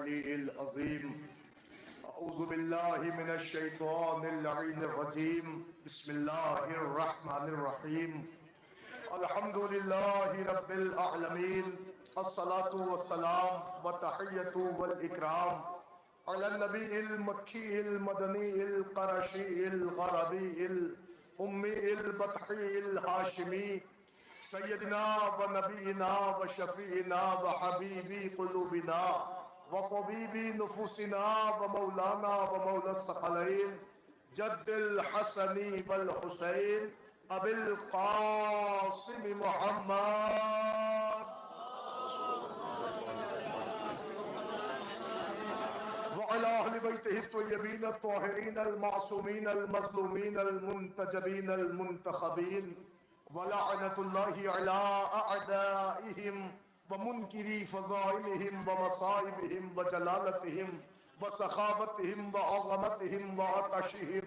العلي العظيم. أعوذ بالله من الشيطان اللعين الرجيم. بسم الله الرحمن الرحيم. الحمد لله رب العالمين. الصلاة والسلام والتحية والإكرام على النبي المكي المدني القرشي الغربي الأمي البطحي الهاشمي سيدنا ونبينا وشفيعنا وحبيبي قلوبنا وطبيبي نفوسنا ومولانا ومولى الثقلين جد الحسن والحسين أبي القاسم محمد وعلى أهل بيته الطيبين الطاهرين المعصومين المظلومين المنتجبين المنتخبين ولعنة الله على أعدائهم ومنكري فضائلهم ومصائبهم وجلالتهم وسخاوتهم وعظمتهم وعطشهم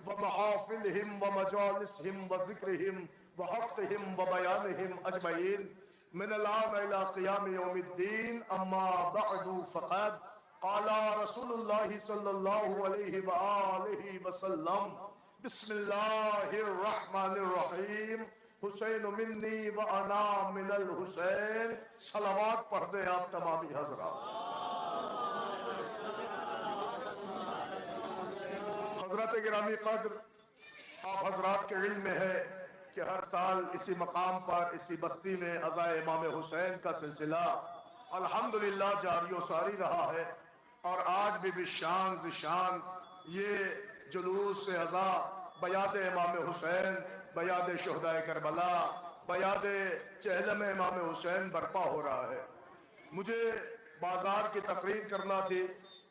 ومحافلهم ومجالسهم وذكرهم وحقهم وبيانهم أجمعين من الآن إلى قيام يوم الدين. أما بعد فقد قال رسول الله صلى الله عليه وآله وسلم بسم الله الرحمن الرحيم حسین منی و انا من الحسین. صلوات پڑھ دیں آپ تمامی حضرات. حضرت گرامی قدر، آپ حضرات کے علم میں ہے کہ ہر سال اسی مقام پر اسی بستی میں عزائے امام حسین کا سلسلہ الحمدللہ جاری و ساری رہا ہے، اور آج بھی بشان ذشان یہ جلوس سے عزا بیاد امام حسین، بیاد شہدائے کربلا، بیاد چہلم امام حسین برپا ہو رہا ہے. مجھے بازار کی تقریر کرنا تھی،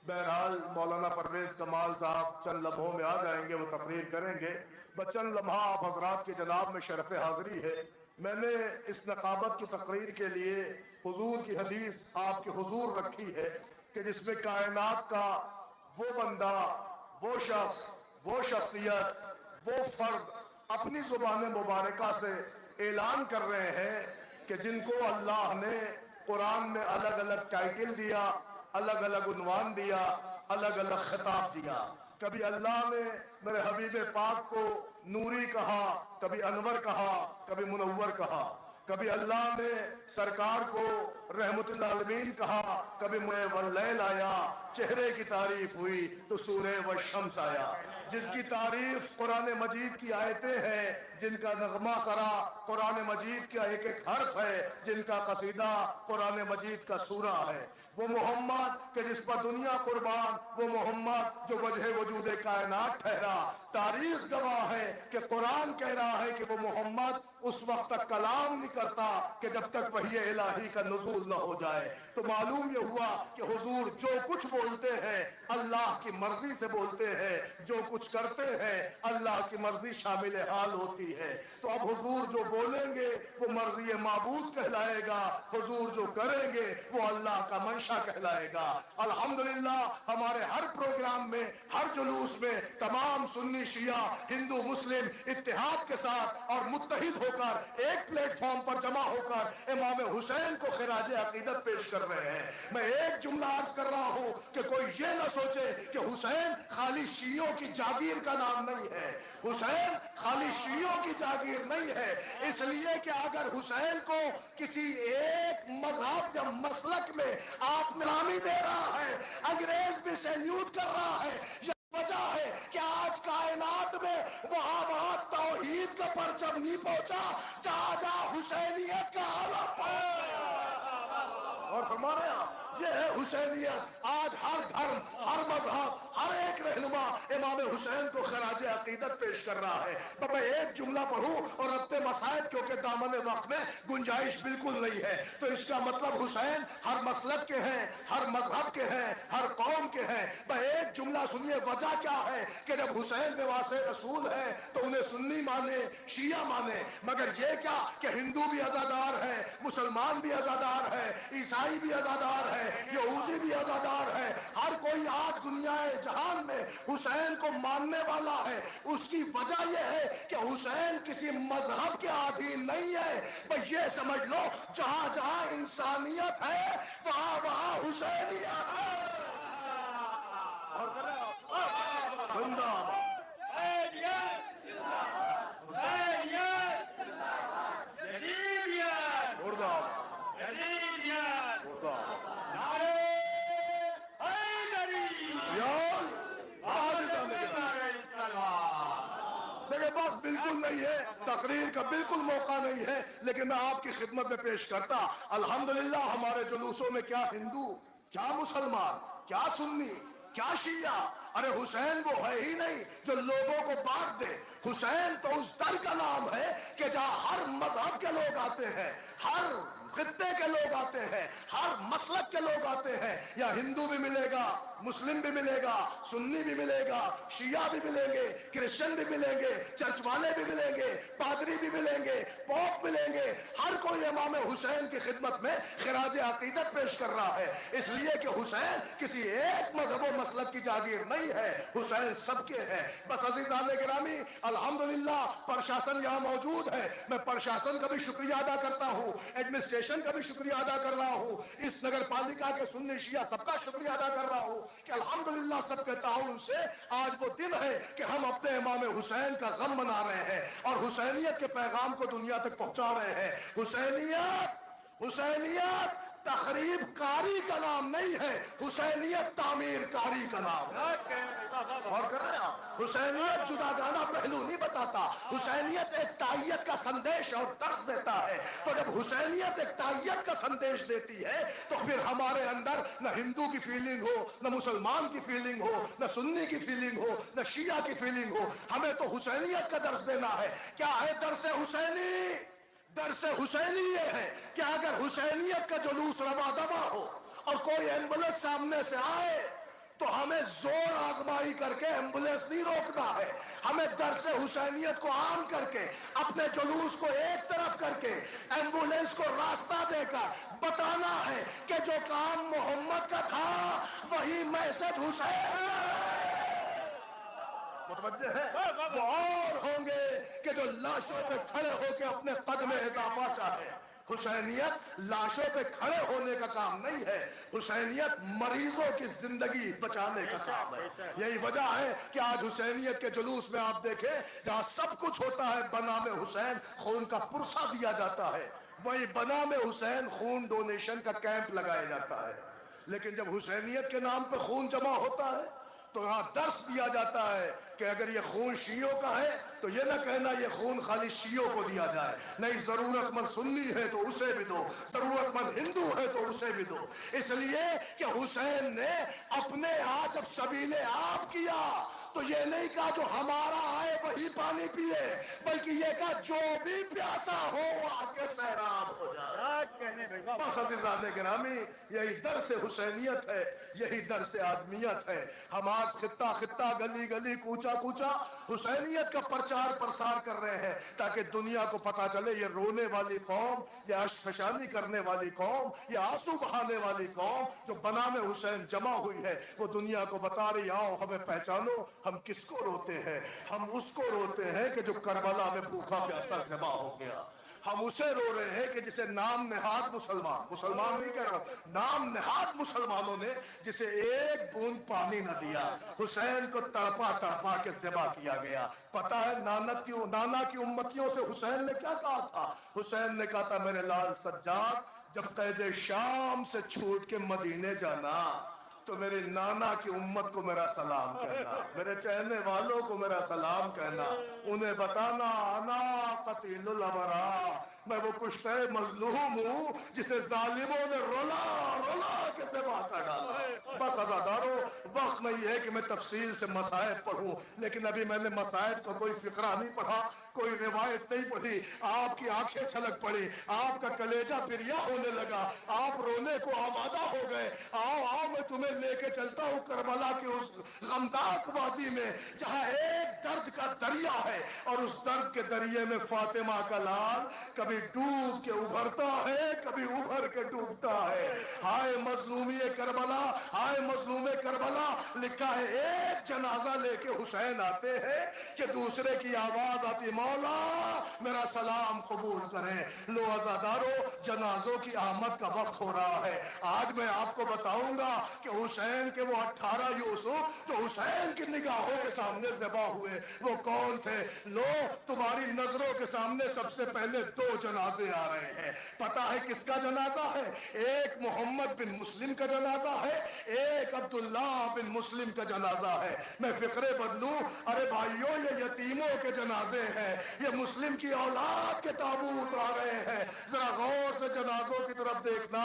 بہرحال مولانا پرویز کمال صاحب چند لمحوں میں آ جائیں گے، وہ تقریر کریں گے. بچند لمحہ آپ حضرات کی جناب میں شرف حاضری ہے. میں نے اس نقابت کی تقریر کے لیے حضور کی حدیث آپ کے حضور رکھی ہے کہ جس میں کائنات کا وہ بندہ، وہ شخص، وہ شخصیت، وہ فرد اپنی زبان مبارکہ سے اعلان کر رہے ہیں کہ جن کو اللہ نے قرآن میں الگ الگ ٹائٹل دیا، الگ الگ عنوان دیا، الگ الگ خطاب دیا. کبھی اللہ نے میرے حبیب پاک کو نوری کہا، کبھی انور کہا، کبھی منور کہا. کبھی اللہ نے سرکار کو رحمت العالمین کہا، کبھی واللیل آیا، چہرے کی تعریف ہوئی تو سورہ والشمس آیا. جن کی تعریف قرآن مجید کی آیتیں ہیں، جن کا نغمہ سرا قرآن مجید کا ایک ایک حرف ہے، جن کا قصیدہ قرآن مجید کا سورہ ہے. وہ محمد کہ جس پر دنیا قربان، وہ محمد جو وجہ وجود کائنات ٹھہرا. تاریخ گواہ ہے کہ قرآن کہہ رہا ہے کہ وہ محمد اس وقت تک کلام نہیں کرتا کہ جب تک وحی الہی کا نزول نہ ہو جائے. تو معلوم یہ ہوا کہ حضور جو کچھ بولتے ہیں اللہ کی مرضی سے بولتے ہیں، جو کچھ کرتے ہیں اللہ کی مرضی شامل حال ہوتی ہے. تو اب حضور جو بولیں گے وہ مرضی معبود کہلائے گا، حضور جو کریں گے وہ اللہ کا منشا کہلائے گا. الحمدللہ ہمارے ہر پروگرام میں، ہر جلوس میں تمام سنی شیعہ ہندو مسلم اتحاد کے ساتھ اور متحد ہو کر ایک پلیٹ فارم پر جمع ہو کر امام حسین کو خراج عقیدت پیش کر رہے ہیں. میں ایک جملہ عرض کر رہا ہوں کہ کوئی یہ نہ سوچے کہ حسین خالی شیعوں کی جاگیر کا نام نہیں ہے. حسین خالی شیعوں کی جاگیر نہیں ہے. اس لیے کہ اگر حسین کو کسی ایک مذہب یا مسلک میں آپ نیلامی دے رہا ہے، انگریز بھی سیلیوٹ کر رہا ہے، وجہ ہے کہ آج کائنات میں وہاں توحید کا پرچم نہیں پہنچا جہاں جہاں حسینیت کا عالم پہنچا. اور فرما رہے ہیں یہ ہے حسینیت. آج ہر دھرم، ہر مذہب، ہر ایک رہنما امام حسین کو خراج عقیدت پیش کر رہا ہے. میں ایک جملہ پڑھوں اور ربط مسائب کیونکہ دامن وقت میں گنجائش بالکل نہیں ہے. تو اس کا مطلب حسین ہر مسلک کے ہیں، ہر مذہب کے ہیں، ہر قوم کے ہیں. میں ایک جملہ سنیے، وجہ کیا ہے کہ جب حسین نواز رسول ہے تو انہیں سنی مانے، شیعہ مانے، مگر یہ کیا کہ ہندو بھی عزادار ہے، مسلمان بھی عزادار ہے، عیسائی بھی عزادار ہے، یہودی بھی عزادار ہے، ہر کوئی آج دنیا جہان میں حسین کو ماننے والا ہے۔ اس کی وجہ یہ ہے کہ حسین کسی مذہب کے عادی نہیں ہے، بس یہ سمجھ لو جہاں جہاں انسانیت ہے وہاں وہاں حسینیت ہے۔ اور زندہ وقت بالکل نہیں ہے، تقریر کا بالکل موقع نہیں ہے، لیکن میں آپ کی خدمت میں پیش کرتا الحمدللہ ہمارے جلوسوں میں کیا ہندو، کیا مسلمان، کیا سنی، کیا شیعہ، ارے حسین وہ ہے ہی نہیں جو لوگوں کو بانٹ دے۔ حسین تو اس در کا نام ہے کہ جہاں ہر مذہب کے لوگ آتے ہیں، ہر خطے کے لوگ آتے ہیں، ہر مسلک کے لوگ آتے ہیں، یا ہندو بھی ملے گا، مسلم بھی ملے گا، سنی بھی ملے گا، شیعہ بھی ملیں گے، کرسچن بھی ملیں گے، چرچ والے بھی ملیں گے، پادری بھی ملیں گے، پوپ ملیں گے، ہر کوئی امام حسین کی خدمت میں خراج عقیدت پیش کر رہا ہے، اس لیے کہ حسین کسی ایک مذہب و مسلک کی جاگیر نہیں ہے، حسین سب کے ہے۔ بس عزیزان گرامی الحمدللہ پرشاسن یہاں موجود ہے، میں پرشاسن کا بھی شکریہ ادا کرتا ہوں، ایڈمنسٹریشن کا بھی شکریہ ادا کر رہا ہوں، اس نگر پالیکا کے سنی شیعہ سب کا شکریہ ادا کر رہا ہوں کہ الحمدللہ سب کے تعاون سے آج وہ دن ہے کہ ہم اپنے امام حسین کا غم منا رہے ہیں اور حسینیت کے پیغام کو دنیا تک پہنچا رہے ہیں۔ حسینیت تخریب کاری کا نام نہیں ہے، حسینیت تعمیر کاری کا نام ہے۔ اور کر رہے ہیں حسینیت جداگانہ پہلو نہیں بتاتا، حسینیت ایک تائیت کا سندیش اور درس دیتا ہے۔ تو جب حسینیت ایک تائیت کا سندیش دیتی ہے تو پھر ہمارے اندر نہ ہندو کی فیلنگ ہو، نہ مسلمان کی فیلنگ ہو، نہ سنی کی فیلنگ ہو، نہ شیعہ کی فیلنگ ہو، ہمیں تو حسینیت کا درس دینا ہے۔ کیا ہے درس حسینی؟ درس حسینی یہ ہے کہ اگر حسینیت کا جلوس رواں دواں ہو اور کوئی ایمبولینس سامنے سے آئے تو ہمیں زور آزمائی کر کے ایمبولینس نہیں روکنا ہے، ہمیں درس حسینیت کو عام کر کے اپنے جلوس کو ایک طرف کر کے ایمبولینس کو راستہ دے کر بتانا ہے کہ جو کام محمد کا تھا وہی میسج حسین۔ متوجہ ہے؟ وہ اور ہوں گے کہ جو لاشوں پہ کھڑے ہو کے اپنے قد میں اضافہ چاہے۔ حسینیت لاشوں پہ کھڑے ہونے کا کام نہیں ہے، حسینیت مریضوں کی زندگی بچانے کا کام ہے۔ یہی وجہ ہے کہ آج حسینیت کے جلوس میں آپ دیکھیں جہاں سب کچھ ہوتا ہے بنام حسین خون کا پرسہ دیا جاتا ہے، وہی بنام حسین خون ڈونیشن کا کیمپ لگایا جاتا ہے۔ لیکن جب حسینیت کے نام پہ خون جمع ہوتا ہے تو یہاں درس دیا جاتا ہے کہ اگر یہ خون شیعوں کا ہے تو یہ نہ کہنا یہ خون خالی شیعوں کو دیا جائے، نہیں، ضرورت مند سنی ہے تو اسے بھی دو، ضرورت مند ہندو ہے تو اسے بھی دو، اس لیے کہ حسین نے اپنے ہاں جب سبیل آپ کیا تو یہ نہیں کہا جو ہمارا آئے وہی پانی پیے، بلکہ یہ کہا جو بھی پیاسا ہو وہ آگے سیراب ہو جائے۔ بس عزیزان گرامی یہی درس حسینیت ہے، یہی درس آدمیت ہے۔ ہم آج خطہ خطہ گلی گلی کوچا کوچا حسینیت کا پرچار پرسار کر رہے ہیں تاکہ دنیا کو پتا چلے یہ رونے والی قوم، یہ اشک فشانی کرنے والی قوم، یہ آنسو بہانے والی قوم جو بنام حسین جمع ہوئی ہے وہ دنیا کو بتا رہی آؤ ہمیں پہچانو ہم کس کو روتے ہیں۔ ہم اس کو روتے ہیں کہ جو کربلا میں بھوکا پیاسا ذبح ہو گیا، ہم اسے رو رہے ہیں کہ جسے نام نہاد مسلمان نہیں کہہ رہا، نام نہاد مسلمانوں نے جسے ایک بوند پانی نہ دیا، حسین کو تڑپا تڑپا کے ذبح کیا گیا۔ پتہ ہے نانا کی امتیوں سے حسین نے کیا کہا تھا؟ حسین نے کہا تھا میرے لال سجاد جب قید شام سے چھوٹ کے مدینے جانا تو میرے نانا کی امت کو میرا سلام کہنا، میرے چہنے والوں کو میرا سلام کہنا، انہیں بتانا انا قتیل الابرار، میں وہ کشتے مظلوم ہوں جسے ظالموں نے رولا رولا کے ذبح کر ڈالا۔ بس عزادارو وقت نہیں ہے کہ میں تفصیل سے مصائب پڑھوں، لیکن ابھی میں نے مصائب کا کوئی فقرہ نہیں پڑھا، کوئی روایت نہیں پڑھی، آپ کی آنکھیں چھلک پڑی، آپ کا کلیجہ بریا ہونے لگا، آپ رونے کو آمادہ ہو گئے۔ آؤ آؤ میں تمہیں لے کے چلتا ہوں کربلا کی اس غمناک وادی میں جہاں ایک درد کا دریا ہے اور اس درد کے دریا میں فاطمہ کا لال کبھی ڈوب کے ابھرتا ہے کبھی ابھر کے ڈوبتا ہے. ہائے مظلومی کربلا، ہائے مظلوم کربلا. لکھا ہے ایک جنازہ لے کے حسین آتے ہیں کہ دوسرے کی آواز آتی مولا میرا سلام قبول کریں. لو عزادارو جنازوں کی آمد کا وقت ہو رہا ہے. آج میں آپ کو بتاؤں گا کہ حسین کے وہ 18 یوسف جو حسین کی نگاہوں کے سامنے ذبح ہوئے وہ کون تھے. لو تمہاری نظروں کے سامنے سب سے پہلے 2 جنازے آ رہے ہیں. پتا ہے کس کا جنازہ ہے؟ ایک محمد بن مسلم کا جنازہ ہے، ایک عبداللہ بن مسلم کا جنازہ ہے. میں فکرے بدلوں، ارے بھائیوں یہ یتیموں کے جنازے ہیں، یہ مسلم کی اولاد کے تابوت آ رہے ہیں. ذرا غور سے جنازوں کی طرف دیکھنا.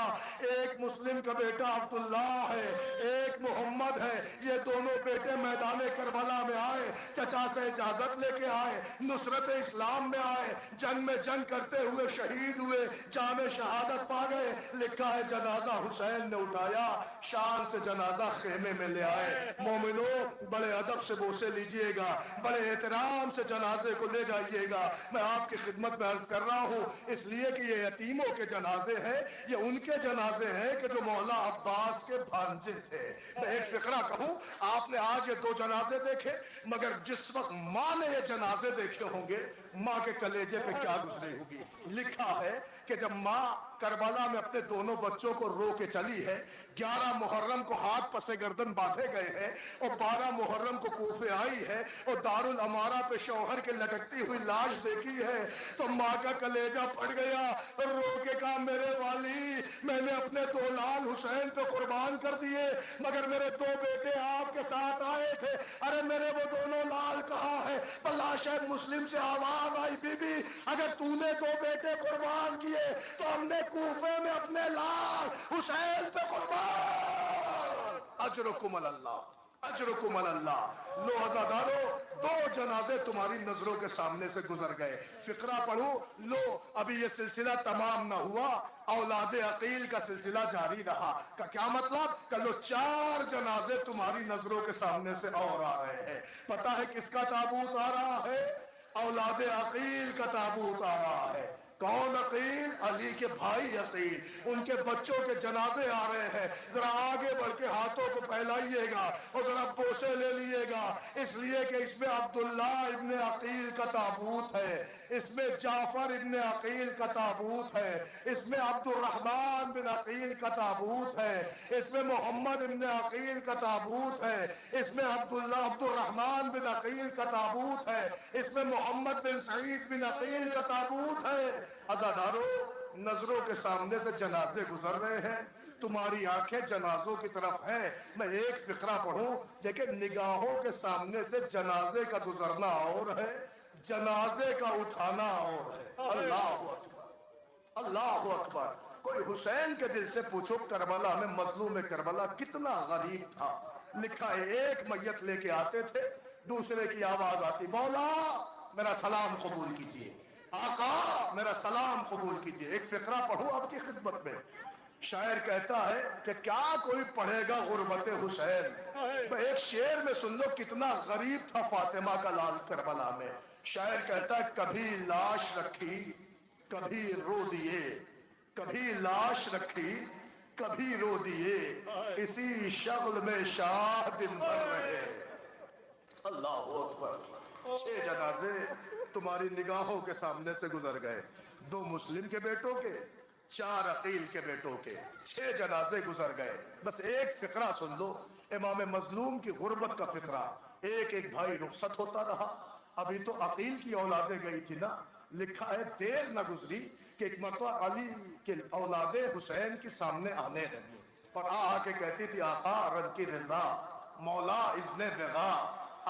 ایک مسلم کا بیٹا عبداللہ ہے، ایک محمد ہے. یہ دونوں بیٹے میدان کربلا میں آئے، چچا سے اجازت لے کے آئے، نصرت اسلام میں آئے، جنگ میں جنگ کرتے ہوئے شہید ہوئے، جام شہادت پا گئے. لکھا ہے جنازہ حسین نے اٹھایا، شان سے جنازہ خیمے میں لے آئے. مومنوں بڑے ادب سے بوسے لیجئے گا، بڑے احترام سے جنازے کو لے جائیے گا. میں آپ کی خدمت میں عرض کر رہا ہوں اس لیے کہ یہ یتیموں کے جنازے ہیں، یہ ان کے جنازے ہیں کہ جو مولا عباس کے بھانجے تھے. میں ایک فقرہ کہوں، آپ نے آج یہ 2 جنازے دیکھے، مگر جس وقت ماں نے یہ جنازے دیکھے ہوں گے ماں کے کلیجے پہ کیا گزری ہوگی. لکھا ہے کہ جب ماں کربلا میں اپنے دونوں بچوں کو رو کے چلی ہے، 11 محرم کو ہاتھ پسے گردن باندھے گئے ہیں اور 12 محرم کو کوفے آئی ہے اور دارالامارہ پہ شوہر کے لٹکتی ہوئی لاش دیکھی ہے تو ماں کا کلیجہ پھٹ گیا. رو کے کہا میرے والی میں نے اپنے 2 لال حسین پہ قربان کر دیے مگر میرے 2 بیٹے آپ کے ساتھ آئے تھے. ارے میرے وہ دونوں لال کہاں ہے؟ اللہ شاید مسلم سے آواز آئی بی بی اگر تو نے 2 بیٹے قربان کیے تو ہم نے کوفے میں اپنے لال حسین پہ قربان. اجرکم اللہ، اجرکم اللہ. لو عزادارو 2 جنازے تمہاری نظروں کے سامنے سے گزر گئے. فقرہ پڑھو. لو ابھی یہ سلسلہ تمام نہ ہوا، اولاد عقیل کا سلسلہ جاری رہا. کا کیا مطلب؟ کہ لو 4 جنازے تمہاری نظروں کے سامنے سے اور آ رہے ہیں. پتہ ہے کس کا تابوت آ رہا ہے؟ اولاد عقیل کا تابوت آ رہا ہے. کون عقیل؟ علی کے بھائی عقیل. ان کے بچوں کے جنازے آ رہے ہیں. ذرا آگے بڑھ کے ہاتھوں کو پھیلائیے گا اور ذرا بوسے لے لیے گا، اس لیے کہ اس میں عبداللہ ابن عقیل کا تابوت ہے، اس میں جعفر ابن عقیل کا تابوت ہے، اس میں عبد الرحمن بن عقیل کا تابوت ہے، اس میں محمد ابن عقیل کا تابوت ہے، اس میں عبد الرحمن بن عقیل کا تابوت ہے، اس میں محمد بن سعید بن عقیل کا تابوت ہے. عزادارو نظروں کے سامنے سے جنازے گزر رہے ہیں، تمہاری آنکھیں جنازوں کی طرف ہیں. میں ایک فقرہ پڑھوں لیکن نگاہوں کے سامنے سے جنازے کا گزرنا اور ہے، جنازے کا اٹھانا اور ہے. اللہ اکبر، اللہ اکبر. کوئی حسین کے دل سے پوچھو کربلا میں مظلوم کربلا کتنا غریب تھا. لکھا ہے ایک میت لے کے آتے تھے، دوسرے کی آواز آتی مولا میرا سلام قبول کیجئے، آقا میرا سلام قبول کیجئے. ایک فقرہ پڑھوں آپ کی خدمت میں. شاعر کہتا ہے کہ کیا کوئی پڑھے گا غربت حسین. ایک شعر میں سن لو کتنا غریب تھا فاطمہ کا لال کربلا میں. شاعر کہتا ہے کبھی لاش رکھی کبھی رو دیے، کبھی لاش رکھی کبھی رو دیے، اسی شغل میں شاہ دن بھر رہے. اللہ اکبر. 6 جنازے تمہاری نگاہوں کے سامنے سے گزر گئے، 2 مسلم کے بیٹوں کے، 4 عقیل کے بیٹوں کے. 6 جنازے گزر گئے. بس ایک فقرہ سن لو، امام مظلوم کی غربت کا فقرہ. ایک ایک بھائی رخصت ہوتا رہا. ابھی تو عقیل کی اولادیں گئی تھی نا. لکھا ہے دیر نہ گزری کہ ایک مرتبہ علی کے اولاد حسین کے سامنے آنے لگی اور آ کے کہتی تھی آقا رن کی رضا، مولا اذن بغا،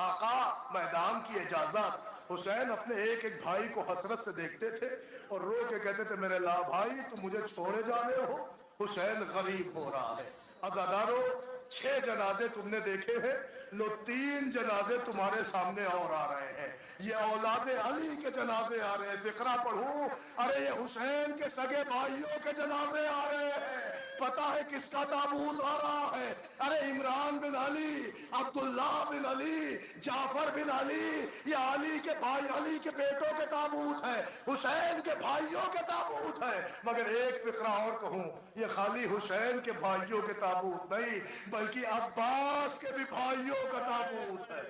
آقا میدان کی اجازت. حسین اپنے ایک ایک بھائی کو حسرت سے دیکھتے تھے اور رو کے کہتے تھے میرے لا بھائی تم مجھے چھوڑے جا رہے ہو، حسین غریب ہو رہا ہے. عزادارو 6 جنازے تم نے دیکھے ہیں، لو 3 جنازے تمہارے سامنے اور آ رہے ہیں. یہ اولاد علی کے جنازے آ رہے ہیں. فقرہ پڑھوں، ارے یہ حسین کے سگے بھائیوں کے جنازے آ رہے ہیں. पता है किसका ताबूत आ रहा है? अरे इमरान बिन अली, अब्दुल्ला बिन अली, जाफर बिन अली, ये अली के भाई, अली के बेटों के ताबूत है, हुसैन के भाइयों के ताबूत है। मगर एक फिक्रा और कहूं, ये खाली हुसैन के भाइयों के ताबूत नहीं, बल्कि अब्बास के भी भाइयों का ताबूत है।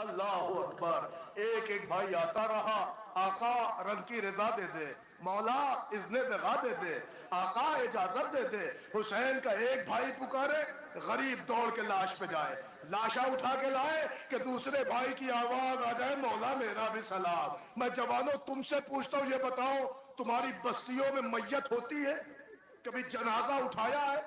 अल्लाह अकबर। एक एक भाई आता रहा, आका रंग की रजा दे दे, मौला इज़्ने दगा दे दे, आका इजाजत दे दे। हुसैन का एक भाई पुकारे, गरीब दौड़ के लाश पे जाए, लाशा उठा के लाए कि दूसरे भाई की आवाज आ जाए, मौला मेरा भी सलाम। मैं जवानों तुमसे पूछता हूँ, ये बताओ तुम्हारी बस्तियों में मैयत होती है? कभी जनाजा उठाया है?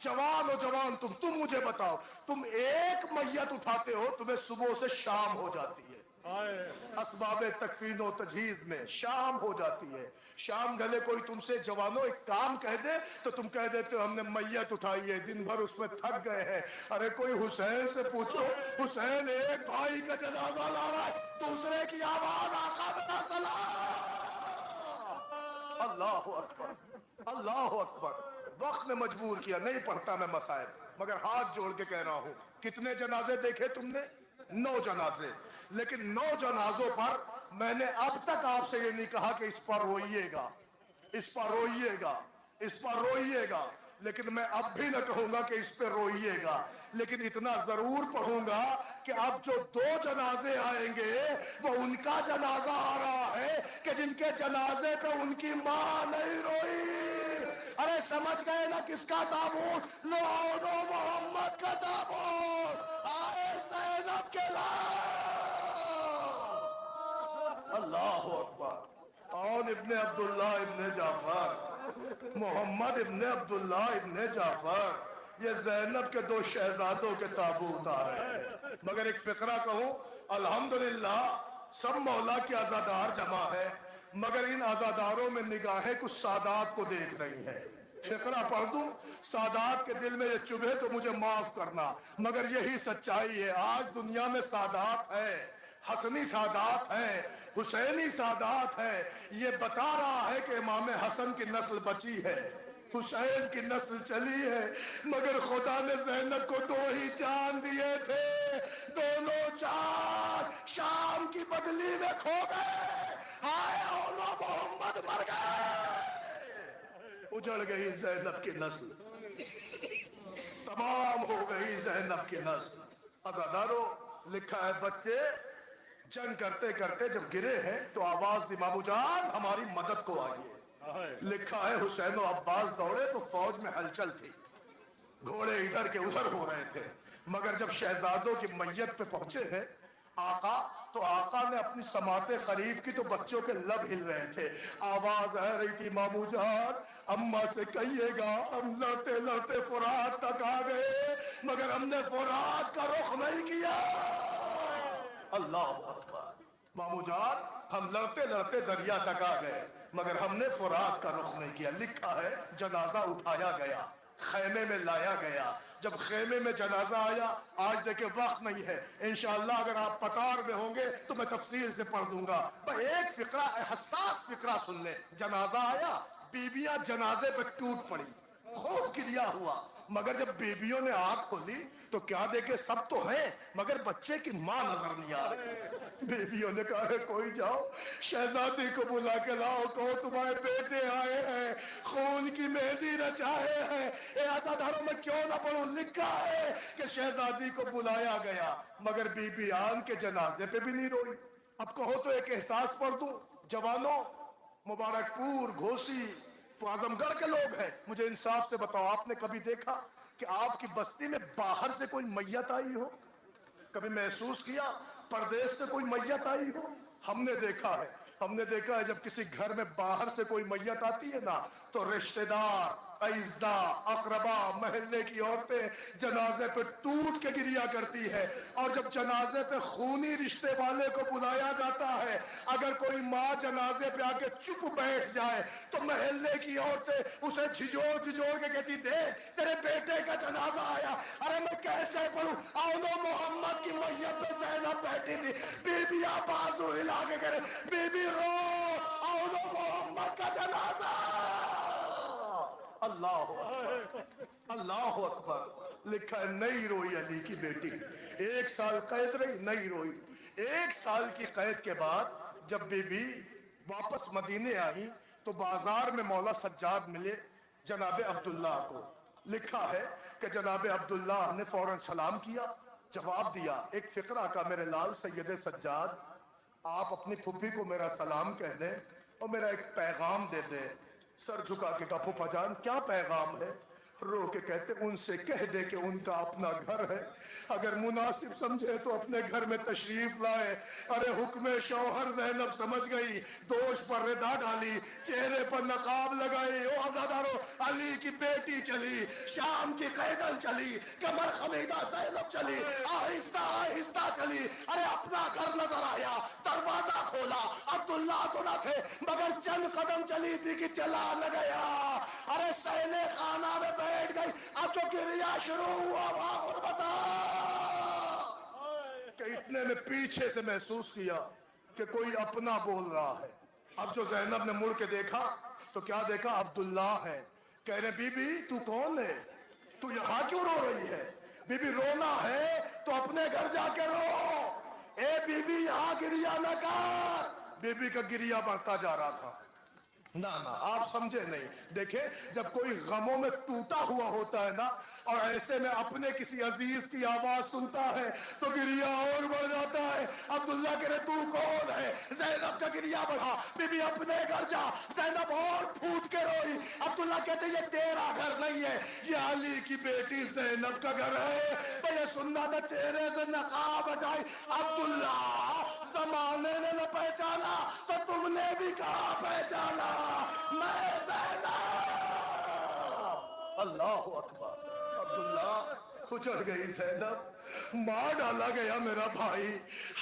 जवान हो जवान तुम मुझे बताओ, तुम एक मैयत उठाते हो, तुम्हें सुबह से शाम हो जाती है। असबाबे तकफीन और तजहीज में शाम हो जाती है। शाम ढले कोई तुमसे जवानों एक काम कह दे तो तुम कह देते हो हमने मैयत उठाई है, दिन भर उसमें थक गए हैं। अरे कोई हुसैन से पूछो, हुसैन एक भाई का जनाजा ला रहा है, दूसरे की आवाज आका मेरा सलाम। अल्लाह अकबर, अल्लाह अकबर। वक्त ने मजबूर किया, नहीं पढ़ता मैं मसाइब, मगर हाथ जोड़ के कह रहा हूं, कितने जनाजे देखे तुमने? 9 जनाजे। लेकिन 9 जनाजों पर मैंने अब तक आपसे ये नहीं कहा कि इस पर रोइएगा, इस पर रोइएगा, इस पर रोइएगा। लेकिन मैं अब भी न कहूंगा कि इस पर रोइएगा, लेकिन इतना जरूर पढ़ूंगा कि अब जो 2 जनाजे आएंगे वो उनका जनाजा आ रहा है कि जिनके जनाजे पे उनकी मां नहीं रोई। अरे समझ गए ना किसका ताबूत? लो मोहम्मद का ताबूत आए ज़ैनब के अल्लाह अकबर। और इब्ने अब्दुल्ला इब्ने जाफर, मोहम्मद इब्ने अब्दुल्ला इब्ने जाफर, ये ज़ैनब के 2 शहजादों के ताबूत आ रहे हैं। मगर एक फिक्रा कहूं, अल्हम्दुलिल्लाह सब मौला के आज़ादार जमा है, मगर इन आज़ादारों में निगाहें कुछ सादात को देख रही हैं। फिक्रा पढ़ दूं, सादात के दिल में ये चुभे तो मुझे माफ करना, मगर यही सच्चाई है। आज दुनिया में सादात है, हसनी सादात है, हुसैनी सादात है। ये बता रहा है कि इमाम हसन की नस्ल बची है, हुसैन की नस्ल चली है, मगर खुदा ने ज़ैनब को 2 ही चांद दिए थे, दोनों चांद शाम की बदली में खो गए। आए ओलो मोहम्मद मर गए, उजड़ गई ज़ैनब की नस्ल, तमाम हो गई ज़ैनब की नस्ल। अज़ादारों, लिखा है बच्चे जंग करते करते जब गिरे हैं तो आवाज दी, मामू जान हमारी मदद को आइए। लिखा है हुसैन और अब्बास दौड़े तो फौज में हलचल थी, घोड़े इधर के उधर हो रहे थे, मगर जब शहजादों की मैयत पे पहुंचे हैं आका, तो आका ने अपनी समाते करीब की तो बच्चों के लब हिल रहे थे। आवाज आ रही थी, मामू जान अम्मा से कहिएगा हम लड़ते लड़ते फुरात तक आ गए, मगर हमने फुरात का रुख नहीं किया। अल्लाह अकबर। मामू जान हम लड़ते लड़ते दरिया तक आ गए, मगर हमने फुरात का रुख नहीं किया। लिखा है जनाजा उठाया गया, खेमे में लाया गया। जब खेमे में जनाजा आया, आज देखे वक्त नहीं है, इंशाअल्लाह अगर आप पतार में होंगे तो मैं तफसील से पढ़ दूंगा। एक फिक्रा, हसास फिक्रा सुन ले। जनाजा आया, बीबियां जनाजे पे टूट पड़ी, खूब गिरिया हुआ, मगर जब बेबियों ने आंख खोली तो क्या देखे, सब तो है मगर बच्चे की मां नजर नहीं आ रही। बेबियों ने कहा कोई जाओ शहजादी को बुला के लाओ, कहो तुम्हारे बेटे आए हैं, खून की मेहंदी रचाए हैं। आज़ादारों में क्यों ना पढ़ूं, लिखा है कि शहजादी को बुलाया गया, मगर बीबी आन के जनाजे पे भी नहीं रोई। अब कहो तो एक एहसास पढ़ दूं, जवानों मुबारकपुर घोसी आजमगढ़ के लोग हैं, मुझे इंसाफ से बताओ, आपने कभी देखा कि आपकी बस्ती में बाहर से कोई मैयत आई हो? कभी महसूस किया परदेश से कोई मैयत आई हो? हमने देखा है, हमने देखा है जब किसी घर में बाहर से कोई मैयत आती है ना, तो रिश्तेदार, अइज़ा, अकरबा, महल्ले की औरतें जनाजे पे टूट के गिरिया करती है। और जब जनाजे पे खूनी रिश्ते वाले को बुलाया जाता है, अगर कोई माँ जनाजे पे आके चुप बैठ जाए तो महल्ले की औरतें उसे झिझोड़ झिझोड़ के कहती, देख तेरे बेटे का जनाजा आया। अरे मैं कैसे पढ़ूं, आओ मोहम्मद की मैयत पे ज़ैनब बैठी थी, बीबियां बाजू हिला के करे, बीबी रो, आओ मोहम्मद का जनाजा। अल्लाह अकबर, अल्लाह अकबर। लिखा है नहीं रोई अली की बेटी, 1 साल कैद रही, नहीं रोई। 1 साल की कैद के बाद जब बीबी वापस मदीने आई तो बाजार में मौला सज्जाद मिले जनाब अब्दुल्लाह को। लिखा है कि जनाब अब्दुल्लाह ने फौरन सलाम किया, जवाब दिया, एक फिक्रा का मेरे लाल सैयद सज्जाद, आप अपनी फुफी को मेरा सलाम कह दें और मेरा एक पैगाम दे दें। सर झुका के कहा फूफा जान क्या पैगाम है? रो के कहते उनसे कह दे कि उनका अपना घर है, अगर मुनासिब समझे तो अपने घर में तशरीफ लाए। अरे हुक्म शौहर ज़ैनब समझ गई, दोष पर रिदा डाली, चेहरे पर नकाब लगाई। ओ आज़ादारो, अली की बेटी चली, शाम की कैदन चली, कमर खमीदा ज़ैनब चली, आहिस्ता आहिस्ता चली। अरे अपना घर नजर आया, दरवाजा खोला, अब्दुल्ला तो न थे मगर चंद कदम चली थी कि चला न गया। अरे सहने खाना में बैठ गई। अब जो गिरिया शुरू हुआ और बता कि इतने में पीछे से महसूस किया कि कोई अपना बोल रहा है। अब जो ज़ैनब ने मुड़ के देखा तो क्या देखा? अब्दुल्ला है। कह रहे बीबी तू कौन है, तू यहां क्यों रो रही है? बीबी रोना है तो अपने घर जाके रो, ए बीबी यहां गिरिया न कर। बीबी का गिरिया बढ़ता जा रहा था। ना ना आप समझे नहीं। देखे जब कोई गमों में टूटा हुआ होता है ना और ऐसे में अपने किसी अजीज की आवाज सुनता है तो गिरिया और बढ़ जाता है। अब्दुल्ला कह रहे तू कौन है? ज़ैनब का गिरिया बढ़ा, बीबी अपने घर जा। ज़ैनब और फूट के रोई। अब्दुल्ला कहते ये तेरा घर नहीं है, ये अली की बेटी ज़ैनब का घर है। भैया सुनना था, चेहरे से नकाब हटाई। अब्दुल्ला जमाने ने न पहचाना तो तुमने भी कहा पहचाना, मैं ज़ैनब। अल्लाह अकबर। अब्दुल्ला उजड़ गई ज़ैनब, मार डाला गया मेरा भाई।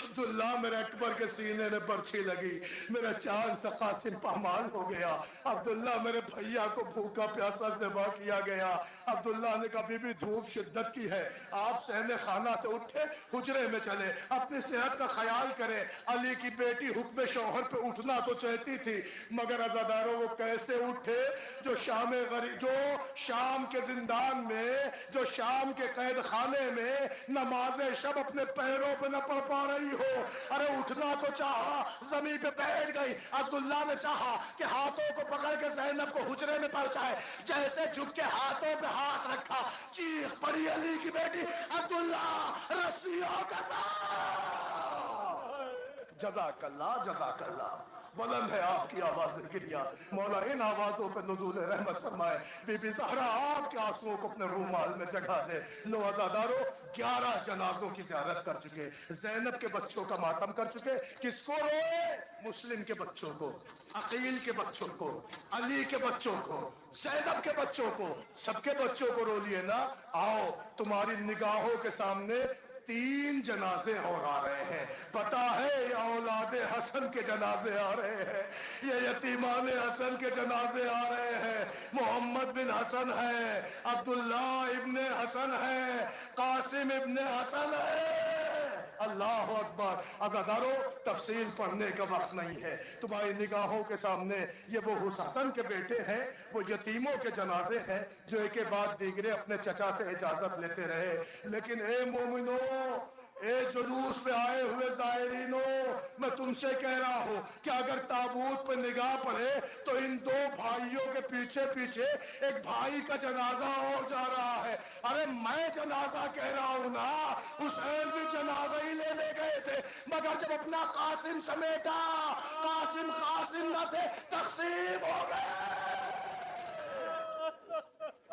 अब्दुल्ला मेरे अकबर के सीने में बर्छी लगी, मेरा चांद सा कासिम पामाल हो गया। अब्दुल्ला मेरे भैया को भूखा प्यासा ज़िबा किया गया। अब्दुल्ला ने कभी भी धूप शिद्दत की है। आप सहने खाना से उठे, हुजरे में चले, अपनी सेहत का ख्याल करें। अली की बेटी हुक्म शौहर पे उठना तो चाहती थी मगर अज़ादारों वो कैसे उठे जो शाम के जिंदान में, जो शाम के कैद खाने में नमाज़े शब अपने पैरों पे न पढ़ पा रही हो। अरे उठना तो चाहा, जमीन पे बैठ गई। अब्दुल्ला ने चाहा कि हाथों को पकड़ के ज़ैनब को हुजरे में पहुंचाए, जैसे झुक के हाथों पे हाथ रखा, चीख पड़ी अली की बेटी, अब्दुल्ला रस्सियों का साथ। जज़ाकल्लाह जज़ाकल्लाह। बुलंद है आपकी आवाज़ गिरिया, मौला इन आवाज़ों पे नुज़ूल रहमत फरमाए। बीबी ज़हरा आपके आंसुओं को अपने रूमाल में जगा दे। लो अज़ादारो 11 जनाजों की ज़ियारत कर चुके, ज़ैनब के बच्चों का मातम कर चुके। किसको रोए? मुस्लिम के बच्चों को, अकील के बच्चों को, अली के बच्चों को, ज़ैनब के बच्चों को, सबके बच्चों को रो लिए ना। आओ तुम्हारी निगाहों के सामने 3 जनाजे और आ रहे हैं। पता है ये औलादे हसन के जनाजे आ रहे हैं, ये यतीमान हसन के जनाजे आ रहे हैं। मोहम्मद बिन हसन है, अब्दुल्ला इब्ने हसन है, कासिम इब्ने हसन है। अल्लाह अकबर। अज़ादारो तफसील पढ़ने का वक्त नहीं है। तुम्हारी निगाहों के सामने ये वो हसन के बेटे हैं, वो यतीमों के जनाजे हैं जो एक के बाद दीगरे अपने चचा से इजाजत लेते रहे। लेकिन ए मोमिनो, ए जुलूस पे आए हुए ज़ायरीनो, मैं तुमसे कह रहा हूं कि अगर ताबूत पे निगाह पड़े तो इन 2 भाइयों के पीछे पीछे एक भाई का जनाजा और जा रहा है। अरे मैं जनाजा कह रहा हूं ना, हुसैन भी जनाजा ही लेने गए थे मगर जब अपना कासिम समेटा, कासिम न थे, तकसीम हो गए।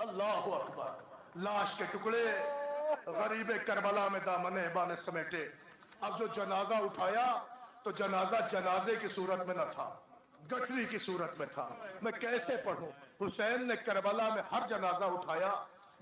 अल्लाह अकबर। लाश के टुकड़े गरीब करबला में दामने बाने समेटे। अब जो जनाजा उठाया तो जनाजा जनाजे की सूरत में न था, गठरी की सूरत में था। मैं कैसे पढ़ूं? हुसैन ने करबला में हर जनाजा उठाया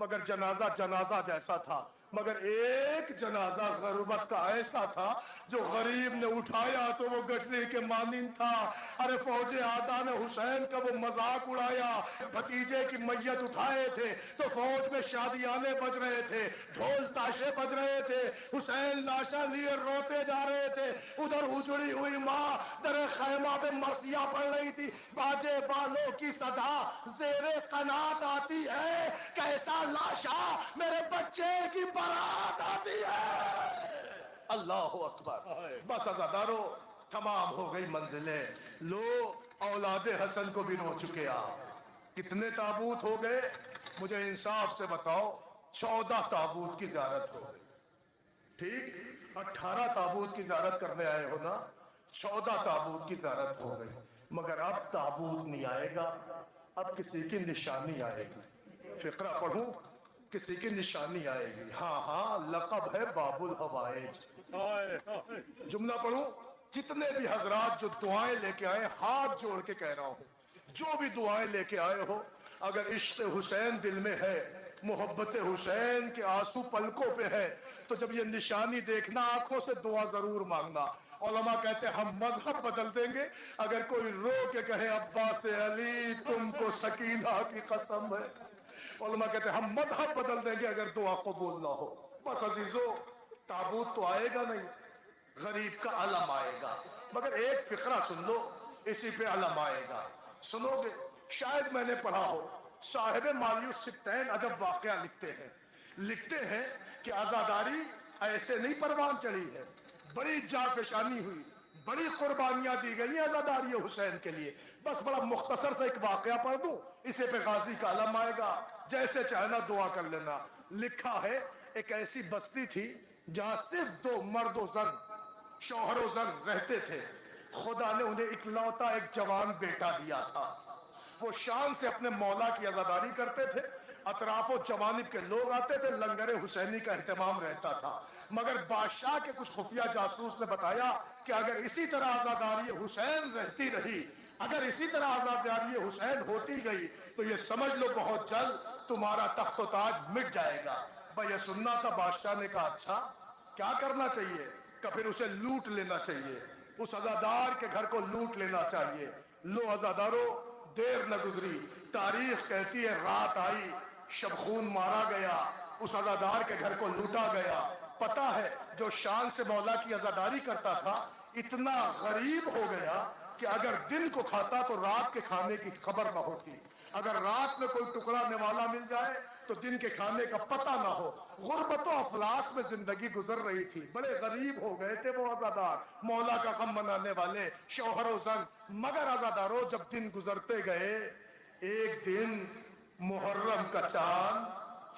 मगर जनाजा जनाजा जैसा था, मगर एक जनाजा गुर्बत का ऐसा था जो गरीब ने उठाया तो वो गठरी के मानिंद था। अरे फौजे आदा ने हुसैन का वो मजाक उड़ाया। भतीजे की मैयत उठाए थे तो फौज में शादियाने बज रहे थे, ढोल ताशे बज रहे थे, हुसैन लाशा लिए रोते जा रहे थे। उधर उजड़ी हुई माँ در خیمہ میں مرثیہ پڑھ رہی تھی، باجے والوں کی صدا زیر قنات آتی ہے، کیسا لاشا میرے بچے کی بارات آتی ہے۔ اللہ اکبر۔ بس عزادارو، تمام ہو گئی منزلیں، لو اولاد حسن کو بھی رو چکے آپ۔ کتنے تابوت ہو گئے؟ مجھے انصاف سے بتاؤ۔ 14 تابوت کی زیارت ہو گئی، ٹھیک؟ 18 تابوت کی زیارت کرنے آئے ہو نا، 14 تابوت کی زیارت ہو گئی، مگر اب تابوت نہیں آئے گا، اب کسی کی نشانی آئے گی۔ فقرہ پڑھوں، کسی کی نشانی آئے گی۔ ہاں ہاں، لقب ہے باب الحوائج۔ جملہ پڑھوں، جتنے بھی حضرات جو دعائیں لے کے آئے، ہاتھ جوڑ کے کہہ رہا ہوں، جو بھی دعائیں لے کے آئے ہو، اگر عشق حسین دل میں ہے، محبت حسین کے آنسو پلکوں پہ ہے، تو جب یہ نشانی دیکھنا آنکھوں سے دعا ضرور مانگنا۔ علماء کہتے ہیں ہم مذہب بدل دیں گے اگر کوئی رو کے کہے عباس علی تم کو سکینہ کی قسم ہے۔ علماء کہتے ہیں ہم مذہب بدل دیں گے اگر دعا قبول نہ ہو۔ بس عزیزو، تابوت تو آئے گا نہیں، غریب کا علم آئے گا، مگر ایک فقرہ سن لو، اسی پہ علم آئے گا۔ سنو گے؟ شاید میں نے پڑھا ہو، صاحب مالیوس سبتین عجب واقعہ لکھتے ہیں کہ عزاداری ایسے نہیں پروان چڑھی ہے، بڑی جانفشانی ہوئی، بڑی قربانیاں دی گئی عزاداری حسین کے لیے۔ بس بڑا مختصر سے ایک واقعہ پڑھ دوں، اسے پہ غازی کا علم آئے گا، جیسے چاہنا دعا کر لینا۔ لکھا ہے ایک ایسی بستی تھی جہاں صرف 2 مرد و زن، شوہر و زن رہتے تھے۔ خدا نے انہیں اکلوتا ایک جوان بیٹا دیا تھا، وہ شان سے اپنے مولا کی عزاداری کرتے تھے، اطراف و جوانب کے لوگ آتے تھے، لنگر حسینی کا اہتمام رہتا تھا۔ مگر بادشاہ کے کچھ خفیہ جاسوس نے بتایا کہ اگر اسی طرح عزاداری حسین رہتی رہی، اگر اسی طرح عزاداری حسین ہوتی گئی تو یہ سمجھ لو بہت جلد تمہارا تخت و تاج مٹ جائے گا۔ بھئی یہ سننا تھا، بادشاہ نے کہا اچھا کیا کرنا چاہیے؟ کہ پھر اسے لوٹ لینا چاہیے، اس عزادار کے گھر کو لوٹ لینا چاہیے۔ لو عزادارو، دیر نہ گزری، تاریخ کہتی ہے رات آئی، شبخون مارا گیا، اس عزادار کے گھر کو لوٹا گیا۔ پتہ ہے جو شان سے مولا کی عزاداری کرتا تھا اتنا غریب ہو گیا کہ اگر دن کو کھاتا تو رات کے کھانے کی خبر نہ ہوتی، اگر رات میں کوئی ٹکڑا نوالا مل جائے تو دن کے کھانے کا پتہ نہ ہو۔ غربت و افلاس میں زندگی گزر رہی تھی، بڑے غریب ہو گئے تھے وہ عزادار، مولا کا غم منانے والے شوہر و زن۔ مگر عزاداروں جب دن گزرتے گئے، ایک دن محرم کا چاند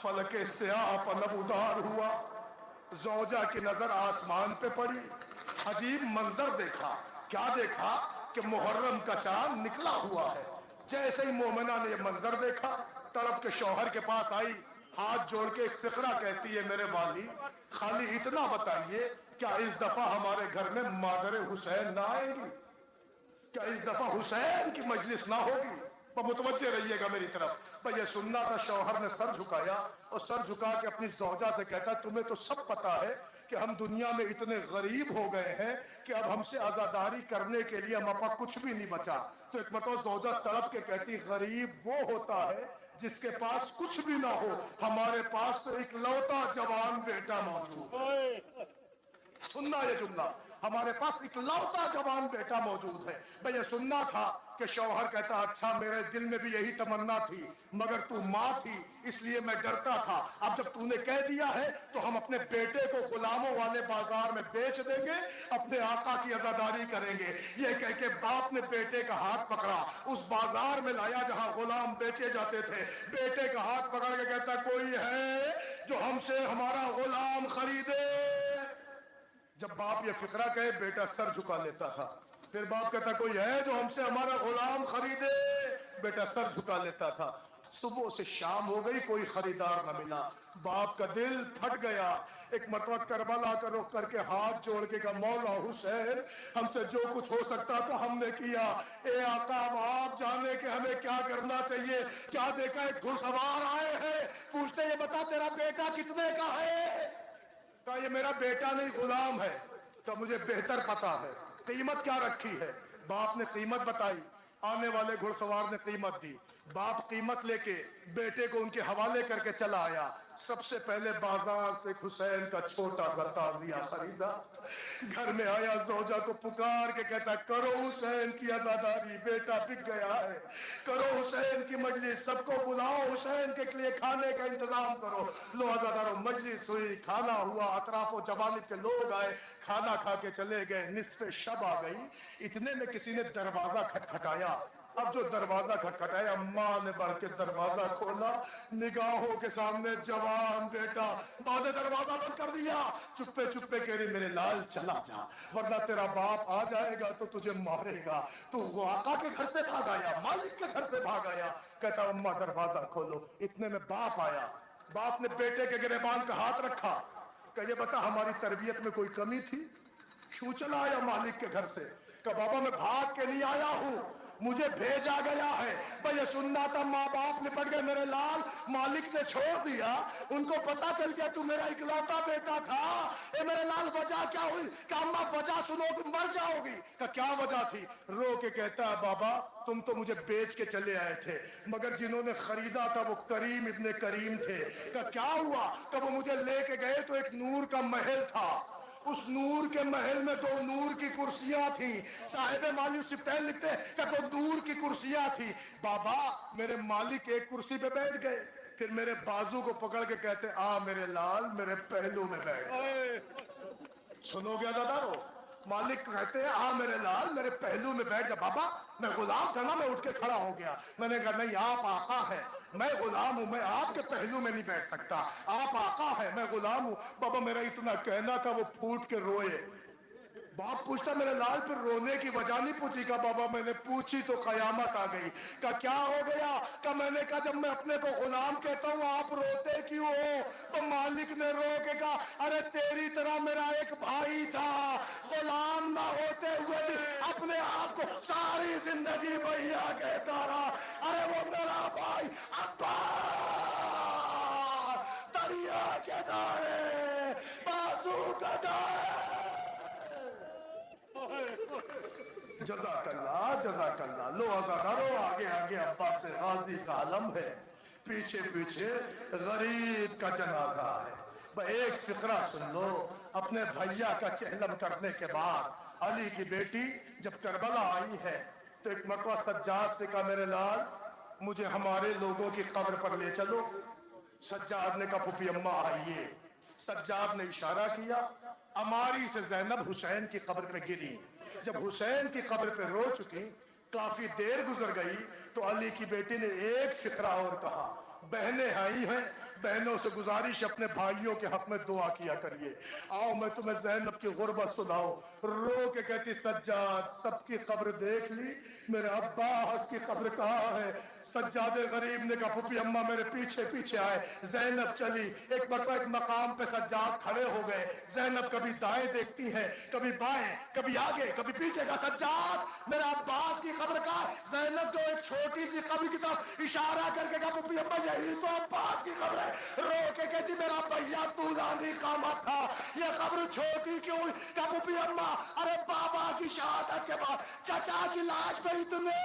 فلک سیاہ پر نمودار ہوا، زوجہ کی نظر آسمان پہ پڑی، عجیب منظر دیکھا۔ کیا دیکھا؟ کہ محرم کا چاند نکلا ہوا ہے۔ جیسے ہی مومنہ نے یہ منظر دیکھا، تڑپ کے شوہر کے پاس آئی، ہاتھ جوڑ کے ایک فقرہ کہتی ہے میرے والی خالی اتنا بتائیے کیا اس دفعہ ہمارے گھر میں مادر حسین نہ آئیں گی؟ کیا اس دفعہ حسین کی مجلس نہ ہوگی؟ متوجہ رہیے گا میری طرف۔ بھئی یہ سننا تھا، شوہر نے سر جھکایا اور سر جھکا کے اپنی زوجہ سے کہتا تمہیں تو سب پتا ہے کہ ہم دنیا میں اتنے غریب ہو گئے ہیں کہ اب ہم سے عزاداری کرنے کے لیے ہم اپا کچھ بھی نہیں بچا۔ تو ایک مرتبہ زوجہ تڑپ کے کہتی غریب وہ ہوتا ہے جس کے پاس کچھ بھی نہ ہو، ہمارے پاس تو اکلوتا جوان بیٹا موجود ہے۔ سننا یہ جملہ، ہمارے پاس اکلوتا جوان بیٹا موجود ہے۔ بھئی یہ سننا تھا کہ شوہر کہتا اچھا میرے دل میں بھی یہی تمنا تھی، مگر تو ماں تھی اس لیے میں ڈرتا تھا، اب جب تو نے کہہ دیا ہے تو ہم اپنے بیٹے کو غلاموں والے بازار میں بیچ دیں گے، اپنے آقا کی عزاداری کریں گے۔ یہ کہہ کے باپ نے بیٹے کا ہاتھ پکڑا، اس بازار میں لایا جہاں غلام بیچے جاتے تھے، بیٹے کا ہاتھ پکڑ کے کہتا کوئی ہے جو ہم سے ہمارا غلام خریدے؟ جب باپ یہ فقرہ کہے بیٹا سر جھکا لیتا تھا، پھر باپ کہتا کوئی ہے جو ہم سے ہمارا غلام خریدے؟ بیٹا سر جھکا لیتا تھا۔ صبح سے شام ہو گئی، کوئی خریدار نہ ملا، باپ کا دل پھٹ گیا۔ ایک مرتبہ کربلا کا رخ کر کے ہاتھ جوڑ کے کہا مولا حسین ہم سے جو کچھ ہو سکتا تھا ہم نے کیا، اے آقا اب آپ جانے کہ ہمیں کیا کرنا چاہیے۔ کیا دیکھا ایک گھڑ سوار آئے ہیں، پوچھتے یہ بتا تیرا بیٹا کتنے کا ہے؟ کہا یہ میرا بیٹا نہیں غلام ہے۔ تو مجھے بہتر پتا ہے، قیمت کیا رکھی ہے؟ باپ نے قیمت بتائی، آنے والے گھڑ سوار نے قیمت دی۔ बाप कीमत लेके बेटे को उनके हवाले करके चला आया। सबसे पहले बाजार से हुसैन का छोटा सा ताजिया खरीदा। घर में आया, जोजा को पुकार के कहता, करो हुसैन की आजादारी, बेटा बिक गया है, करो हुसैन की मजलिस, सबको बुलाओ, हुसैन के लिए खाने का इंतजाम करो। लो आजादारों, मजलिस हुई, खाना हुआ, अतराफो जवानिब के लोग आए, खाना खा के चले गए। निस्फ़े शब आ गई, इतने में किसी ने दरवाजा खटखटाया। अब जो दरवाजा खटखटाया, अम्मा ने बढ़ के दरवाजा खोला, निगाहों के सामने जवान बेटा। माँ ने दरवाजा बंद कर दिया, चुप्पे चुप्पे कह रही, मेरे लाल चला जा, वरना तेरा बाप आ जाएगा तो तुझे मारेगा। तू वो आका के घर से भाग आया, मालिक के घर से भाग आया। कहता, अम्मा दरवाजा खोलो। इतने में बाप आया। बाप ने बेटे के गिरेबान पे हाथ रखा। कहे, बता हमारी तरबियत में कोई कमी थी? क्यों चला आया मालिक के घर से? कहा, बाबा मैं भाग के नहीं आया हूं, मुझे भेजा गया है। भाई ये सुनना था, माँ बाप निपट गए, मेरे लाल मालिक ने छोड़ दिया, उनको पता चल गया तू मेरा इकलौता बेटा था। ए मेरे लाल वजह क्या हुई? कि अम्मा वजह सुनोगी मर जाओगी। का क्या वजह थी? रो के कहता है, बाबा तुम तो मुझे बेच के चले आए थे, मगर जिन्होंने खरीदा था वो करीम इब्ने करीम थे। का क्या हुआ? कि वो मुझे लेके गए तो एक नूर का महल था, उस नूर के महल में 2 नूर की कुर्सियां थी। साहिब माली सिप्तैन लिखते कि 2 नूर की कुर्सियां थी। बाबा मेरे मालिक एक कुर्सी पे बैठ गए, फिर मेरे बाजू को पकड़ के कहते, आ मेरे लाल मेरे पहलू में बैठ। सुनोगे ज़ादारो? मालिक कहते हैं, आ मेरे लाल मेरे पहलू में बैठ जा। बाबा मैं गुलाम था ना, मैं उठ के खड़ा हो गया। मैंने कहा, नहीं आप आका है, मैं गुलाम हूं, मैं आपके पहलू में नहीं बैठ सकता। आप आका है, मैं गुलाम हूं। बाबा मेरा इतना कहना था, वो फूट के रोए। बाप पूछता, मेरे लाल फिर रोने की वजह नहीं पूछी? का बाबा मैंने पूछी तो कयामत आ गई। का क्या हो गया? का मैंने कहा, जब मैं अपने को गुलाम कहता हूँ आप रोते क्यों हो? तो मालिक ने रो के कहा, अरे तेरी तरह मेरा एक भाई था, गुलाम ना होते हुए भी अपने आप को सारी जिंदगी भैया कहता रहा। अरे वो मेरा भाई अब्बास, दरिया के दारे बाजू का दारे। जज़ाकल्लाह जज़ाकल्लाह। लो आज़ादारो, आगे आगे अब्बास गाजी का आलम है, पीछे पीछे गरीब का जनाजा है। एक फिक्रा सुन लो। अपने भैया का चहलम करने के बाद अली की बेटी जब करबला आई है तो एक मरतबा सज्जाद से कहा, मेरे लाल मुझे हमारे लोगों की कब्र पर ले चलो। सज्जाद ने कहा, फूफी अम्मा आइए। सज्जाद ने इशारा किया, अमारी से ज़ैनब हुसैन की कब्र पे गिरी। जब हुसैन की कब्र पे रो चुकी, काफी देर गुजर गई, तो अली की बेटी ने एक फिक्रा और कहा, बहनें आई हैं, बहनों से गुजारिश अपने भाइयों के हक में दुआ किया करिए। आओ मैं तुम्हें ज़ैनब की गुर्बत सुनाऊं। रो के कहती, सज्जाद सबकी कब्र देख ली, मेरे अब्बास की कब्र कहाँ है? सज्जाद गरीब ने कहा, फूफी अम्मा मेरे पीछे पीछे आए। ज़ैनब चली, एक मरतबा एक मकाम पे सज्जाद खड़े हो गए। ज़ैनब कभी दाएं देखती है, कभी बाएं, कभी आगे, कभी पीछे। का सज्जाद मेरे अब्बास की कब्र का? ज़ैनब को एक छोटी सी कब्र की तरफ इशारा करके कहा, फूफी अम्मा यही तो अब्बास की कब्र है। रो के कहती, मेरा भैया दूरानी का मत था, ये कब्र छोटी क्यों हुई? का फूफी अम्मा, अरे बाबा की शहादत के बाद चचा की लाश पे इतने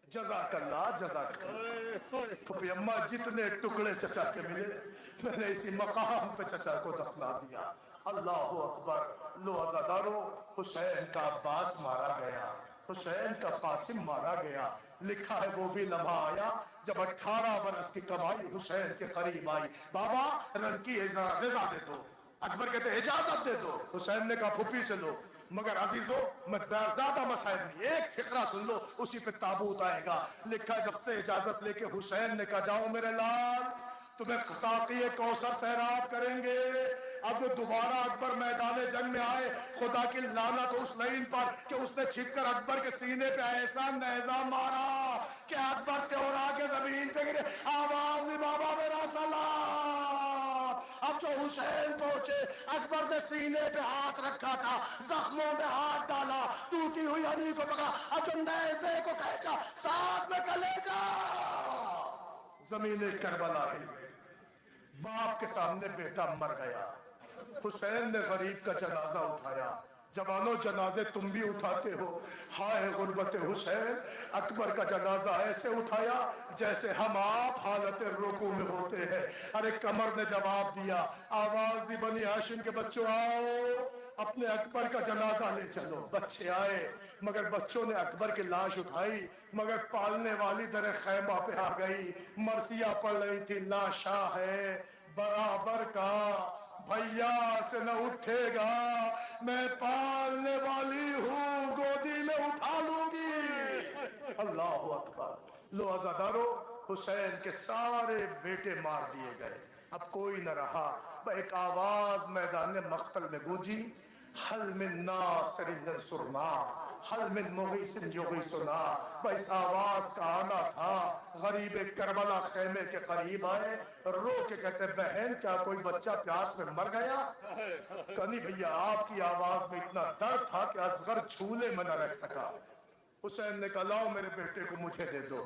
जज़ाकल्लाह जज़ाकल्लाह। फूफी अम्मा जितने टुकड़े चचा के मिले, मैंने इसी मकाम पे चचा को दफना दिया। अल्लाह अकबर। लो अज़ादारो, हुसैन का अब्बास मारा गया, हुसैन का कासिम मारा गया। लिखा है वो भी लम्हा आया जब 18 बरस की कमाई हुसैन के करीब आई। बाबा रंग की रजा दे दो। अकबर कहते इजाजत दे दो। हुसैन ने कहा, फूफी से लो, मगर अजीजो मैं ज्यादा मसाइल नहीं, एक फिक्रा सुन लो, उसी पे ताबूत आएगा। लिखा जब से इजाजत लेके हुसैन ने कहा, जाओ मेरे लाल तुम्हें साक़ी कौसर सैराब करेंगे। अब जो दोबारा अकबर मैदान जंग में आए, खुदा की लानत उस लाइन पर कि उसने छिपकर अकबर के सीने पे ऐसा नेज़ा मारा कि अकबर त्योरा के जमीन पे गिरे। आवाज बाबा मेरा सलाम। अब जो हुसैन पहुंचे, अकबर ने सीने पे हाथ रखा था, जख्मों में हाथ डाला, टूटी हुई अली को पकड़ा, अब जो नेज़े को खींचा, साथ में कलेजा। जमीन करबला हिल गई। बाप के सामने बेटा मर गया। हुसैन ने गरीब का जनाजा उठाया, जवानों जनाजे तुम भी उठाते हो, हाय गुर्बत हुसैन, अकबर का जनाजा ऐसे उठाया जैसे हम आप हालत रुकू में होते हैं। अरे कमर ने जवाब दिया, आवाज दी, बनी हाशिम के बच्चों आओ, अपने अकबर का जनाजा ले चलो। बच्चे आए, मगर बच्चों ने अकबर की लाश उठाई, मगर पालने वाली दर खैमा पे आ गई। मरसिया पड़ रही थी, लाशा है बराबर का, भैया से न उठेगा, मैं पालने वाली हूँ, गोदी में उठा लूंगी। अल्लाह अकबर। लो अज़ादारो, हुसैन के सारे बेटे मार दिए गए, अब कोई न रहा। एक आवाज मैदान मख्तल में गूंजी, हल मिन नासिरिन सुरना, हल मिन मुगीसिन युगीसुना। इस आवाज का आना था, गरीब करबला खेमे के करीब आए, रो के कहते, बहन क्या कोई बच्चा प्यास में मर गया? कनी भैया आपकी आवाज में इतना दर्द था कि असगर झूले में न रख सका। हुसैन ने कहा, लाओ मेरे बेटे को मुझे दे दो।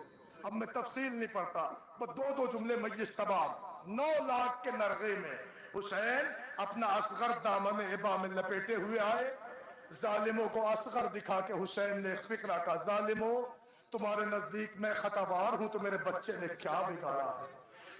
अब मैं तफसील नहीं पढ़ता, बस दो दो जुमले मजलिस तमाम। 9 लाख के नरगे में हुसैन अपना असगर दामन इबा में लपेटे हुए आए। जालिमों को असगर दिखा के हुसैन ने फिक्रा का, जालिमों तुम्हारे नजदीक मैं खतावार हूं तो मेरे बच्चे ने क्या बिगाड़ा है,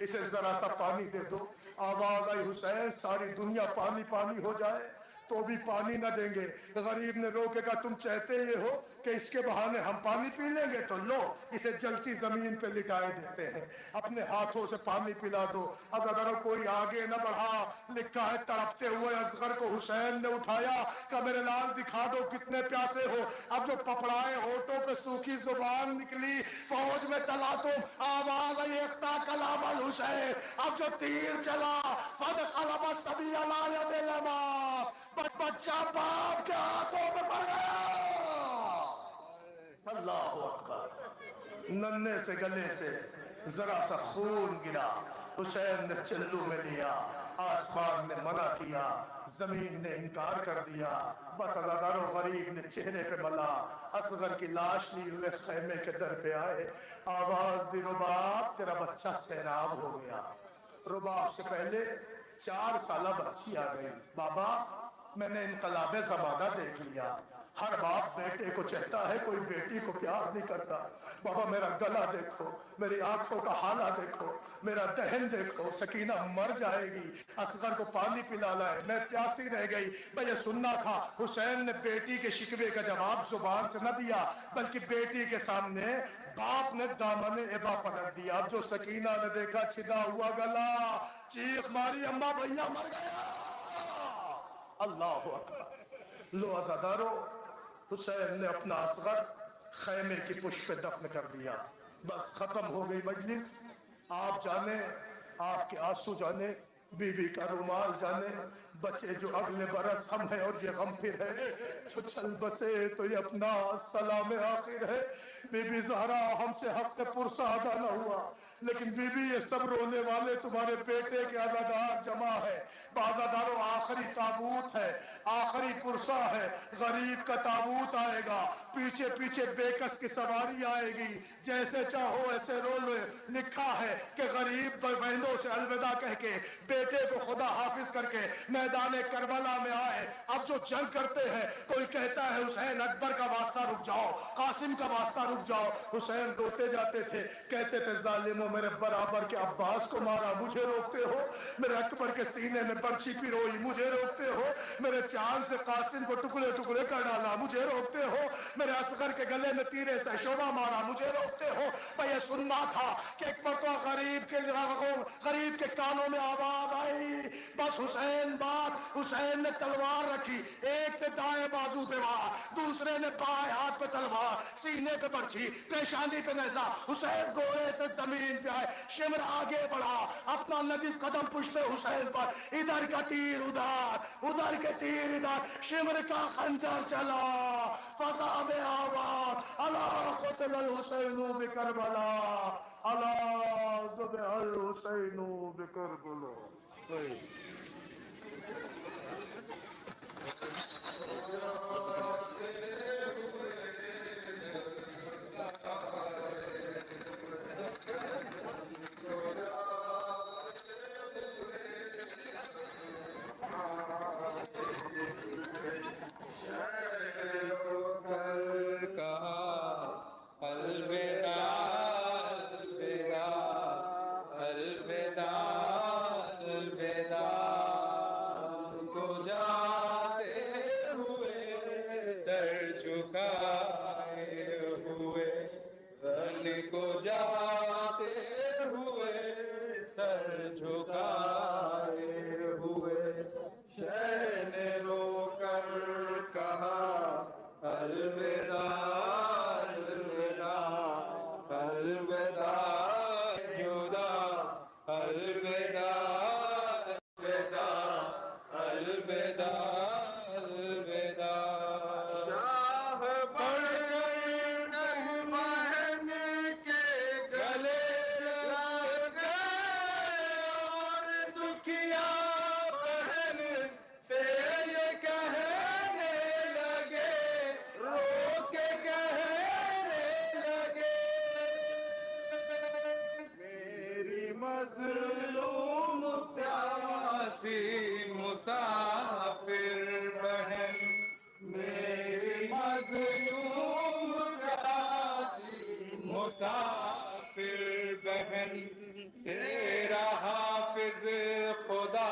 इसे जरा सा पानी दे दो। आवाज आई, हुसैन सारी दुनिया पानी पानी हो जाए तो भी पानी न देंगे। गरीब ने रो के कहा, तुम चाहते ये हो कि इसके बहाने हम पानी पी लेंगे, तो लो इसे जलती जमीन पे लिटाए देते हैं, अपने हाथों से पानी पिला दो। अज़ादारों कोई आगे न बढ़ा, लिखा है तड़पते हुए असगर को हुसैन ने उठाया, कहा मेरे लाल दिखा दो कितने प्यासे हो। अब जो पपड़ाए होठों पे सूखी जुबान निकली, फौज में तला तुम, आवाज आई इख्ता कलाम अल हुसैन। अब जो तीर चला, फद कलम सभी अला यदिलमा, बच्चा बाप के हाथों में मर गया। अल्लाह अकबर। नन्हे से गले से जरा सा खून गिरा, हुसैन ने चल्लू में लिया, आसमान ने मना किया, जमीन ने इनकार कर दिया। बस अज़ादारों गरीब ने चेहरे पे मला, असगर की लाश ली हुए खैमे के दर पे आए, आवाज दी, रुबाब तेरा बच्चा सैराब हो गया। रुबाब से पहले 4 साला बच्ची आ गई, बाबा मैंने इनकलाबे ज़माना देख लिया, हर बाप बेटे को चाहता है, कोई बेटी को प्यार नहीं करता। बाबा मेरा गला देखो, मेरी आंखों का हाला देखो, मेरा दहन देखो, सकीना मर जाएगी, असगर को पानी पिलाना है, मैं प्यासी रह गई। मैं ये सुनना था। हुसैन ने बेटी के शिकवे का जवाब जुबान से न दिया, बल्कि बेटी के सामने बाप ने दामन एबा पकड़ दिया। अब जो सकीना ने देखा छिदा हुआ गला, चीख मारी, अम्मा भैया मर गया। अल्लाह अकबर। लो अज़ादारो, हुसैन ने अपना असगर खैमे की पुष्प पे दफन कर दिया। बस खत्म हो गई मजलिस। आप जाने, आपके आंसू जाने, बीबी का रुमाल जाने, बचे जो अगले बरस हम हैं और ये गम फिर है, जो चल बसे तो ये अपना सलाम आखिर है। बीबी ज़हरा हमसे हक पुरसा अदा न हुआ, लेकिन बीबी ये सब रोने वाले तुम्हारे बेटे के आज़ादार जमा है। बाज़ादारों आखिरी ताबूत है, आखिरी पुरसा है, गरीब का ताबूत आएगा, पीछे पीछे बेकस की सवारी आएगी, जैसे चाहो ऐसे रो लो। लिखा है कि गरीब बहनों से अलविदा कह के बेटे को खुदा हाफिज करके मैदान करबला में आए। अब जो जंग करते हैं, कोई कहता है हुसैन अकबर का वास्ता रुक जाओ, कासिम का वास्ता रुक जाओ। हुसैन रोते जाते थे, कहते थे जालिमों मेरे बराबर के अब्बास को मारा, मुझे रोकते हो, मेरे अकबर के सीने में बर्छी पिरोई, मुझे रोकते हो, मेरे चांद से कासिम को टुकड़े टुकड़े कर डाला, मुझे रोकते हो, मेरे असगर के गले में तीरे से शोभा मारा, मुझे रोकते हो। मैं ये सुनना था कि एक मरतबा गरीब के कानों में आवाज आई, बस हुसैन बस। हुसैन ने तलवार रखी, एक ने दाएं बाजू पे वार, दूसरे ने बाएं हाथ पे तलवार, सीने पे बर्छी, पेशानी पे नेज़ा। हुसैन घोड़े से जमीन पे आए, शिमर आगे बढ़ा, अपना नजिस कदम पुश्ते हुसैन पर, इधर का तीर उधर, उधर के तीर इधर, शिमर का खंजर चला, फजा में आवाज, अला क़ुतिल हुसैन बिकरबला, अला ज़ुबिहल हुसैन बिकरबला। جھکائے ہوئے رن کو جاتے ہوئے سر جھکائے ہوئے شہ نے رو کر کہا الوداع الوداع الوداع جدا الوداع الوداع الوداع الوداع شاہ بڑھ کر بہن کے گلے لگ گئے اور دکھیا بہن سے یہ کہنے لگے رو کے کہنے لگے میری مظلوم پیاسی مسافر بہن میری مظلوم پیاسی مسافر بہن تیرا حافظ خدا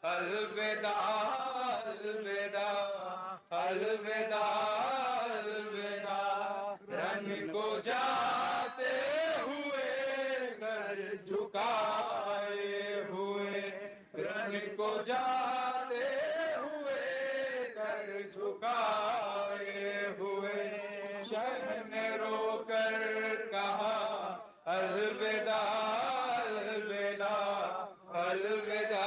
الوداع الوداع الوداع الوداع رن کو جاتے ہوئے سر جھکائے ہوئے رن کو جاتے ہوئے سر جھکائے ہوئے شہ نے رو کر کہا الوداع الوداع الوداع